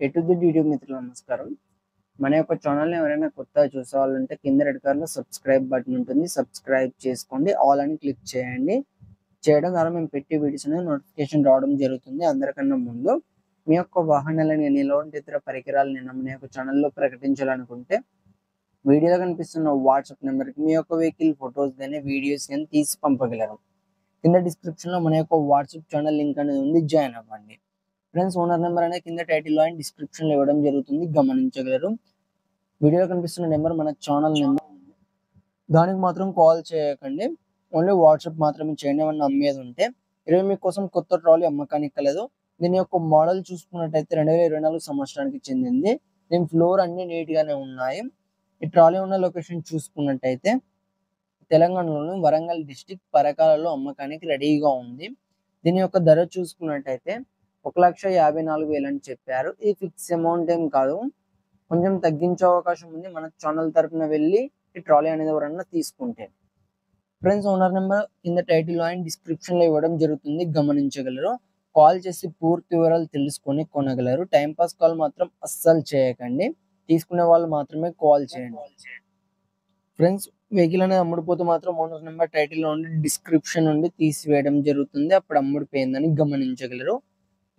ఎటు the YouTube మిత్రులు నమస్కారం. మన యొక్క ఛానల్‌ని ఎవరైనా కొత్తగా చూసేవాళ్ళుంటే కింద రెడ్ కలర్‌లో సబ్స్క్రైబ్ బటన్ ఉంటుంది. సబ్స్క్రైబ్ చేసుకోండి. ఆల్ అని క్లిక్ చేయండి. చేయడం ద్వారా మేము పెట్టే వీడియోస్ అనేది నోటిఫికేషన్ రావడం జరుగుతుంది. అందరికన్నా ముందు మీ యొక్క వాహనాలను గాని, ఎలాంటి ఇతర పరికరాలను మన యొక్క ఛానల్‌లో ప్రకటించాలనుకుంటే వీడియోలో కనిపిస్తున్న వాట్సాప్ నెంబర్‌కి మీ యొక్క వెహికల్ ఫోటోస్ గాని, వీడియోస్ గాని తీసి పంపగలరు. కింద డిస్క్రిప్షన్‌లో మన యొక్క వాట్సాప్ ఛానల్ లింక్ అనేది ఉంది. జాయిన్ అవ్వండి. ఫ్రెండ్స్, ఓనర్ నెంబర్ అనేది కింద టైటిల్‌లో అండ్ డిస్క్రిప్షన్‌లో ఇవ్వడం జరుగుతుంది. గమనించగలరు. వీడియోలో కనిపిస్తున్న నెంబర్ మన ఛానల్ నెంబర్. దానికి మాత్రం కాల్ చేయకండి. ఓన్లీ వాట్సాప్ మాత్రమే చేయండి. ఏమన్నా అమ్మేది ఉంటే. ఈరోజు మీకోసం కొత్త ట్రాలీ అమ్మకానికి కలదు. దీని యొక్క మోడల్ చూసుకున్నట్టయితే 2024 సంవత్సరానికి చెందింది. దీని ఫ్లోర్ అన్ని నీట్‌గానే ఉన్నాయి. ఈ ట్రాలీ ఉన్న లొకేషన్ చూసుకున్నట్టయితే తెలంగాణలోని వరంగల్ డిస్ట్రిక్ట్ పరకాలలో అమ్మకానికి రెడీగా ఉంది. దీని యొక్క ధర చూసుకున్నట్టయితే 1,54,000 అని చెప్పారు. ఇది ఫిక్స్ అమౌంట్ ఏం కాదు. కొంచెం తగ్గించే అవకాశం ఉంది. మన ఛానల్ తరపున వెళ్ళి ఈ ట్రాలీ అనేది ఎవరన్నా తీసుకుంటే. ఫ్రెండ్స్, ఓనర్ నెంబర్ కింద టైటిల్‌లో అండ్ డిస్క్రిప్షన్‌లో ఇవ్వడం జరుగుతుంది. గమనించగలరు. కాల్ చేసి పూర్తి వివరాలు తెలుసుకొని కొనగలరు. టైం పాస్ కాల్ మాత్రం అస్సలు చేయకండి. తీసుకునే వాళ్ళు మాత్రమే కాల్ చేయండి. ఫ్రెండ్స్, వెహికల్ అనేది అమ్ముడుపోతే మాత్రం ఓనర్ నెంబర్ టైటిల్‌లో ఉండి డిస్క్రిప్షన్ నుండి తీసివేయడం జరుగుతుంది. అప్పుడు అమ్ముడుపోయిందని గమనించగలరు.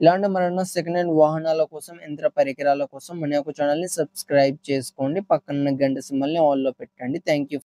ఇలాంటి మరెన్నో సెకండ్ హ్యాండ్ వాహనాల కోసం, యంత్ర పరికరాల కోసం మన యొక్క ఛానల్‌ని సబ్స్క్రైబ్ చేసుకోండి. పక్కనున్న గంట సింబల్‌ని ఆల్‌లో పెట్టండి. Thank you.